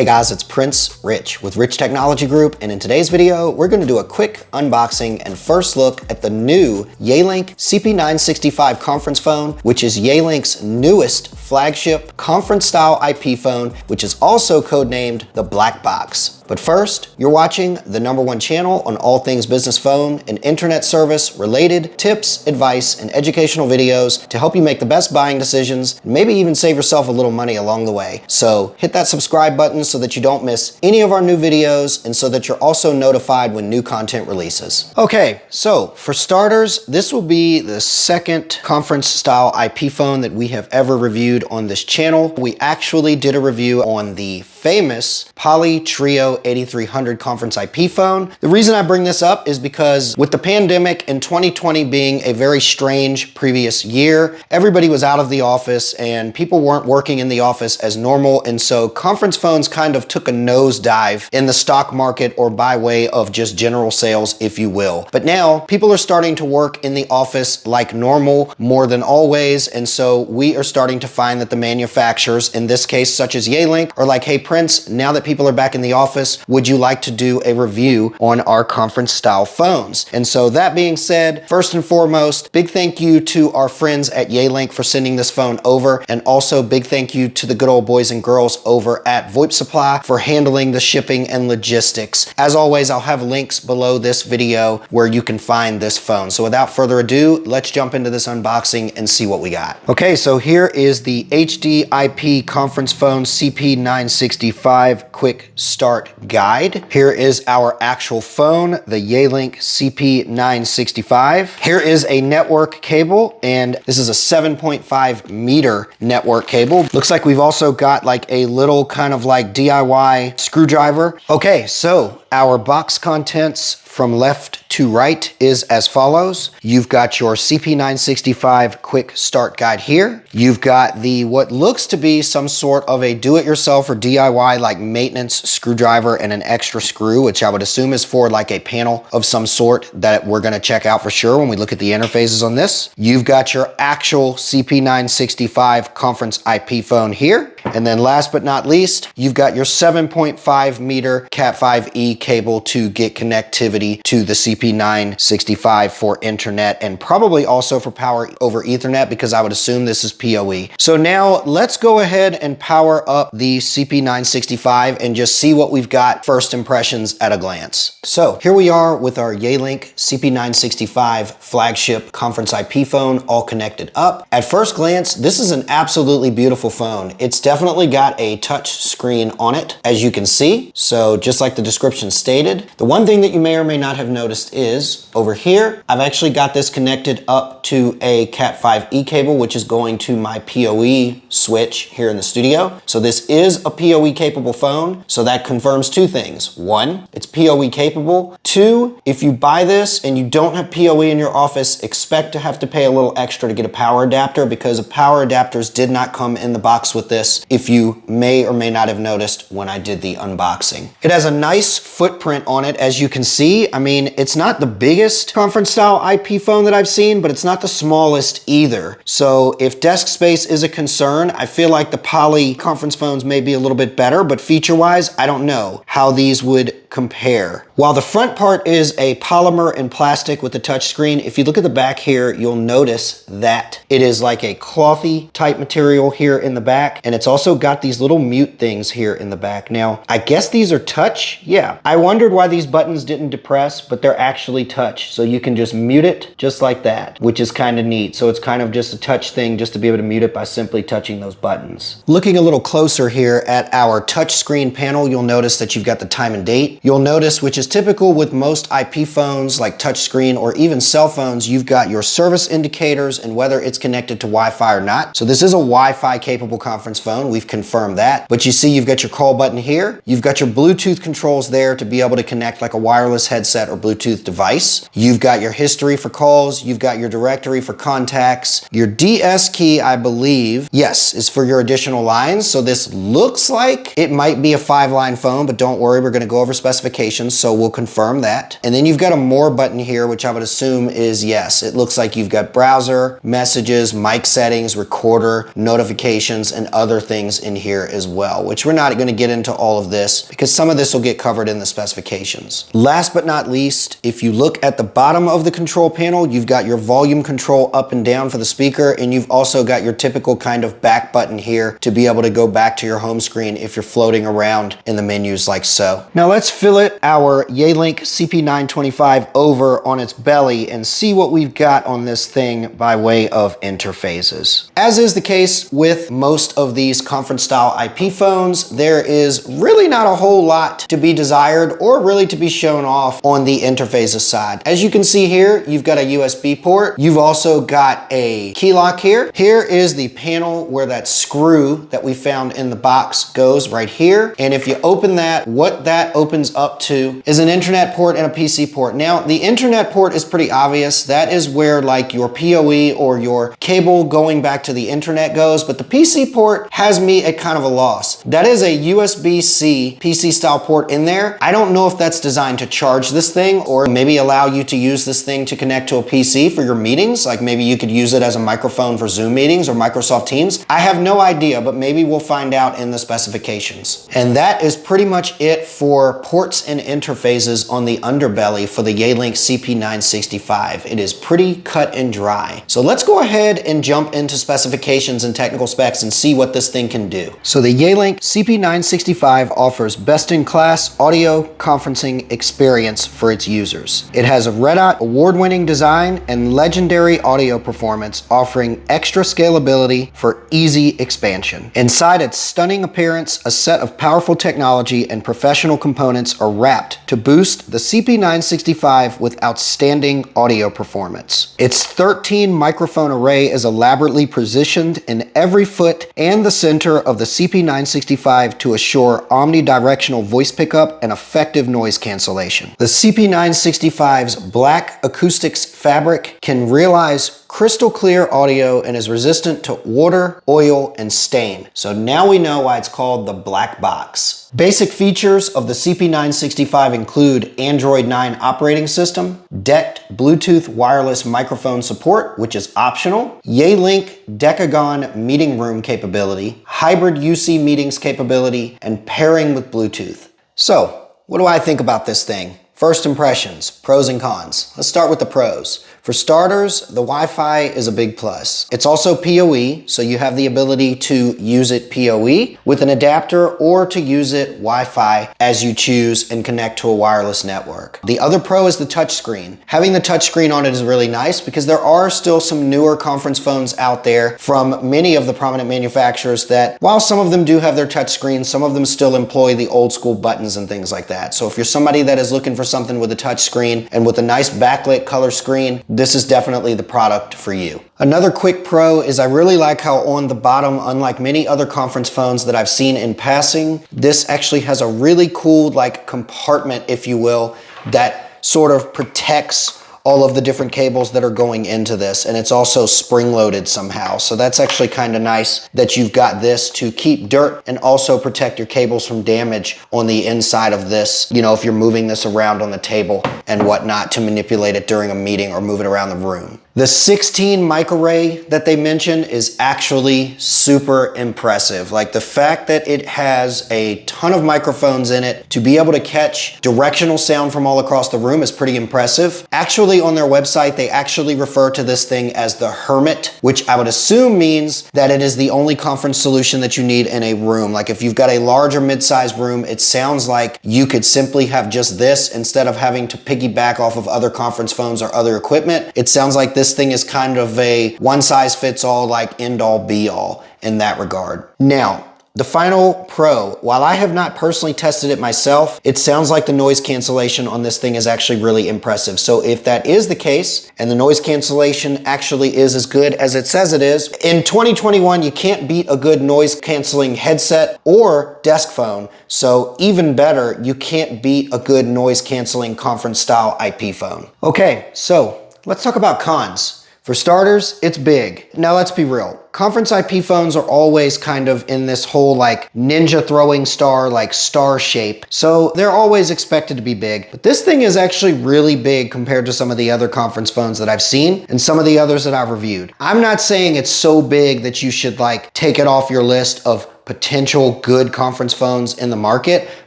Hey guys, it's Prince Rich with Rich Technology Group, and in today's video, we're going to do a quick unboxing and first look at the new Yealink CP965 conference phone, which is Yealink's newest flagship conference-style IP phone, which is also codenamed the Black Box. But first, you're watching the #1 channel on all things business phone and internet service related tips, advice, and educational videos to help you make the best buying decisions and maybe even save yourself a little money along the way. So hit that subscribe button so that you don't miss any of our new videos and so that you're also notified when new content releases. Okay, so for starters, this will be the second conference style IP phone that we have ever reviewed on this channel. We actually did a review on the famous Poly Trio 8300 conference IP phone. The reason I bring this up is because with the pandemic and 2020 being a very strange previous year, everybody was out of the office and people weren't working in the office as normal, and so conference phones kind of took a nosedive in the stock market, or by way of just general sales, if you will. But now people are starting to work in the office like normal more than always, and so we are starting to find that the manufacturers, in this case such as Yealink, are like, hey Prince, now that people are back in the office, would you like to do a review on our conference style phones? And so that being said, first and foremost, big thank you to our friends at Yealink for sending this phone over, and also big thank you to the good old boys and girls over at VoIP Supply for handling the shipping and logistics. As always, I'll have links below this video where you can find this phone. So without further ado, let's jump into this unboxing and see what we got. Okay, so here is the HD IP conference phone CP965 quick start guide. Here is our actual phone, the Yealink CP965. Here is a network cable, and this is a 7.5 meter network cable. Looks like we've also got like a little kind of like DIY screwdriver. Okay, so our box contents from left to right is as follows. You've got your CP965 quick start guide here. You've got the what looks to be some sort of a do-it-yourself or DIY like maintenance screwdriver and an extra screw, which I would assume is for like a panel of some sort that we're gonna check out for sure when we look at the interfaces on this. You've got your actual CP965 conference IP phone here. And then last but not least, you've got your 7.5 meter Cat5e cable to get connectivity to the CP965 for internet, and probably also for power over Ethernet, because I would assume this is PoE. So now let's go ahead and power up the CP965 and just see what we've got first impressions at a glance. So here we are with our Yealink CP965 flagship conference IP phone all connected up. At first glance, this is an absolutely beautiful phone. It's definitely got a touch screen on it, as you can see. So just like the description stated, the one thing that you may or may not have noticed is over here, I've actually got this connected up to a Cat5e cable, which is going to my PoE switch here in the studio. So this is a PoE capable phone. So that confirms two things. One, it's PoE capable. Two, if you buy this and you don't have PoE in your office, expect to have to pay a little extra to get a power adapter, because the power adapters did not come in the box with this, if you may or may not have noticed when I did the unboxing. It has a nice footprint on it, as you can see. I mean, it's not the biggest conference style IP phone that I've seen, but it's not the smallest either. So if desk space is a concern, I feel like the Poly conference phones may be a little bit better, but feature-wise, I don't know how these would compare. While the front part is a polymer and plastic with the touchscreen, if you look at the back here, you'll notice that it is like a clothy type material here in the back, and it's also got these little mute things here in the back. Now, I guess these are touch. Yeah, I wondered why these buttons didn't depress, but they're actually touch. So you can just mute it just like that, which is kind of neat. So it's kind of just a touch thing just to be able to mute it by simply touching those buttons. Looking a little closer here at our touchscreen panel, you'll notice that you've got the time and date. You'll notice, which is typical with most IP phones like touchscreen or even cell phones, you've got your service indicators and whether it's connected to Wi-Fi or not. So this is a Wi-Fi capable conference phone. We've confirmed that. But you see you've got your call button here. You've got your Bluetooth controls there to be able to connect like a wireless headset or Bluetooth device. You've got your history for calls. You've got your directory for contacts. Your DS key, I believe, yes, is for your additional lines. So this looks like it might be a 5-line phone, but don't worry, we're going to go over specifications specifications, so we'll confirm that. And then you've got a more button here, which I would assume is yes. It looks like you've got browser, messages, mic settings, recorder, notifications, and other things in here as well, which we're not going to get into all of this because some of this will get covered in the specifications. Last but not least, if you look at the bottom of the control panel, you've got your volume control up and down for the speaker, and you've also got your typical kind of back button here to be able to go back to your home screen if you're floating around in the menus like so. Now let's fillet our Yealink CP925 over on its belly and see what we've got on this thing by way of interfaces. As is the case with most of these conference style IP phones, there is really not a whole lot to be desired or really to be shown off on the interfaces side. As you can see here, you've got a USB port. You've also got a key lock here. Here is the panel where that screw that we found in the box goes right here. And if you open that, what that opens up to is an internet port and a PC port. Now, the internet port is pretty obvious. That is where like your PoE or your cable going back to the internet goes, but the PC port has me at kind of a loss. That is a USB-C PC style port in there. I don't know if that's designed to charge this thing or maybe allow you to use this thing to connect to a PC for your meetings. Like maybe you could use it as a microphone for Zoom meetings or Microsoft Teams. I have no idea, but maybe we'll find out in the specifications. And that is pretty much it for ports and interfaces on the underbelly for the Yealink CP965. It is pretty cut and dry. So let's go ahead and jump into specifications and technical specs and see what this thing can do. So the Yealink CP965 offers best-in-class audio conferencing experience for its users. It has a Red Dot award-winning design and legendary audio performance, offering extra scalability for easy expansion. Inside its stunning appearance, a set of powerful technology and professional components are wrapped to boost the CP965 with outstanding audio performance. Its 13 microphone array is elaborately positioned in every foot and the center of the CP965 to assure omnidirectional voice pickup and effective noise cancellation. The CP965's black acoustics fabric can realize crystal clear audio and is resistant to water, oil, and stain. So now we know why it's called the black box. Basic features of the CP965 include Android 9 operating system, DECT Bluetooth wireless microphone support, which is optional, Yealink Decagon meeting room capability, hybrid UC meetings capability, and pairing with Bluetooth. So, what do I think about this thing? First impressions, pros and cons. Let's start with the pros. For starters, the Wi-Fi is a big plus. It's also PoE, so you have the ability to use it PoE with an adapter or to use it Wi-Fi as you choose and connect to a wireless network. The other pro is the touchscreen. Having the touchscreen on it is really nice because there are still some newer conference phones out there from many of the prominent manufacturers that, while some of them do have their touchscreen, some of them still employ the old school buttons and things like that. So if you're somebody that is looking for something with a touchscreen and with a nice backlit color screen, this is definitely the product for you. Another quick pro is I really like how on the bottom, unlike many other conference phones that I've seen in passing, this actually has a really cool like compartment, if you will, that sort of protects all of the different cables that are going into this, and it's also spring-loaded somehow. So that's actually kind of nice that you've got this to keep dirt and also protect your cables from damage on the inside of this, you know, if you're moving this around on the table and whatnot to manipulate it during a meeting or move it around the room. The 16 mic array that they mentioned is actually super impressive. Like the fact that it has a ton of microphones in it to be able to catch directional sound from all across the room is pretty impressive. Actually, on their website, they actually refer to this thing as the Hermit, which I would assume means that it is the only conference solution that you need in a room. Like if you've got a large or mid-sized room, it sounds like you could simply have just this instead of having to piggyback off of other conference phones or other equipment. It sounds like this thing is kind of a one-size-fits-all, like end-all be-all in that regard. Now, the final pro, while I have not personally tested it myself, it sounds like the noise cancellation on this thing is actually really impressive. So if that is the case, and the noise cancellation actually is as good as it says it is, in 2021, you can't beat a good noise canceling headset or desk phone. So even better, you can't beat a good noise canceling conference style IP phone. Okay, so let's talk about cons. For For starters, it's big. Now let's be real. Conference IP phones are always kind of in this whole like ninja throwing star, like star shape. So they're always expected to be big. But this thing is actually really big compared to some of the other conference phones that I've seen and some of the others that I've reviewed. I'm not saying it's so big that you should like take it off your list of potential good conference phones in the market.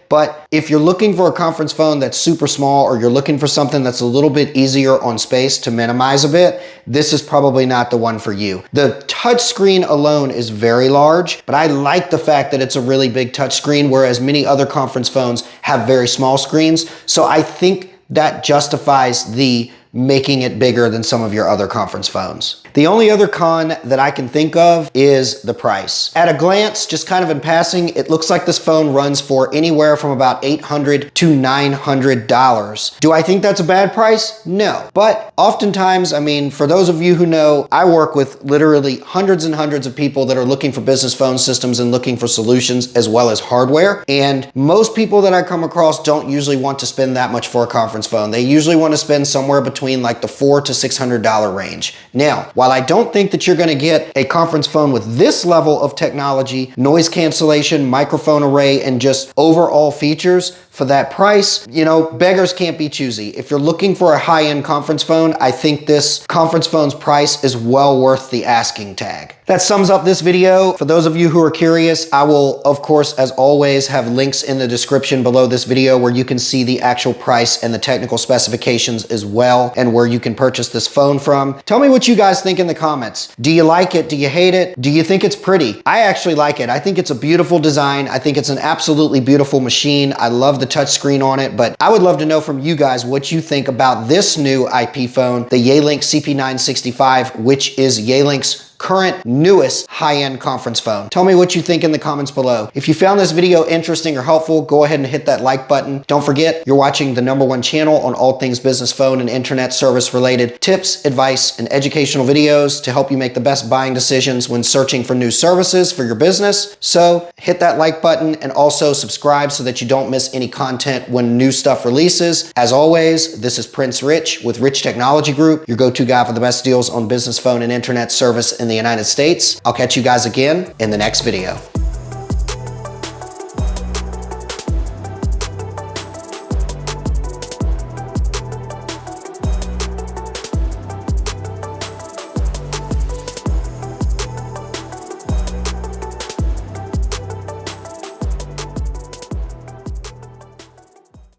But if you're looking for a conference phone that's super small, or you're looking for something that's a little bit easier on space to minimize a bit, this is probably not the one for you. The touchscreen alone is very large, but I like the fact that it's a really big touchscreen, whereas many other conference phones have very small screens. So I think that justifies the making it bigger than some of your other conference phones. The only other con that I can think of is the price. At a glance, just kind of in passing, it looks like this phone runs for anywhere from about $800 to $900. Do I think that's a bad price? No. But oftentimes, I mean, for those of you who know, I work with literally hundreds and hundreds of people that are looking for business phone systems and looking for solutions as well as hardware. And most people that I come across don't usually want to spend that much for a conference phone. They usually want to spend somewhere between like the $400 to $600 range. Now, while I don't think that you're going to get a conference phone with this level of technology, noise cancellation, microphone array, and just overall features for that price, you know, beggars can't be choosy. If you're looking for a high-end conference phone, I think this conference phone's price is well worth the asking tag. That sums up this video. For those of you who are curious, I will, of course, as always, have links in the description below this video where you can see the actual price and the technical specifications as well, and where you can purchase this phone from. Tell me what you guys think in the comments. Do you like it? Do you hate it? Do you think it's pretty? I actually like it. I think it's a beautiful design. I think it's an absolutely beautiful machine. I love the touchscreen on it, but I would love to know from you guys what you think about this new IP phone, the Yealink CP965, which is Yealink's current newest high-end conference phone. Tell me what you think in the comments below. If you found this video interesting or helpful, go ahead and hit that like button. Don't forget, you're watching the #1 channel on all things business phone and internet service related tips, advice, and educational videos to help you make the best buying decisions when searching for new services for your business. So hit that like button and also subscribe so that you don't miss any content when new stuff releases. As always, this is Prince Rich with Rich Technology Group, your go-to guy for the best deals on business phone and internet service in the United States. I'll catch you guys again in the next video.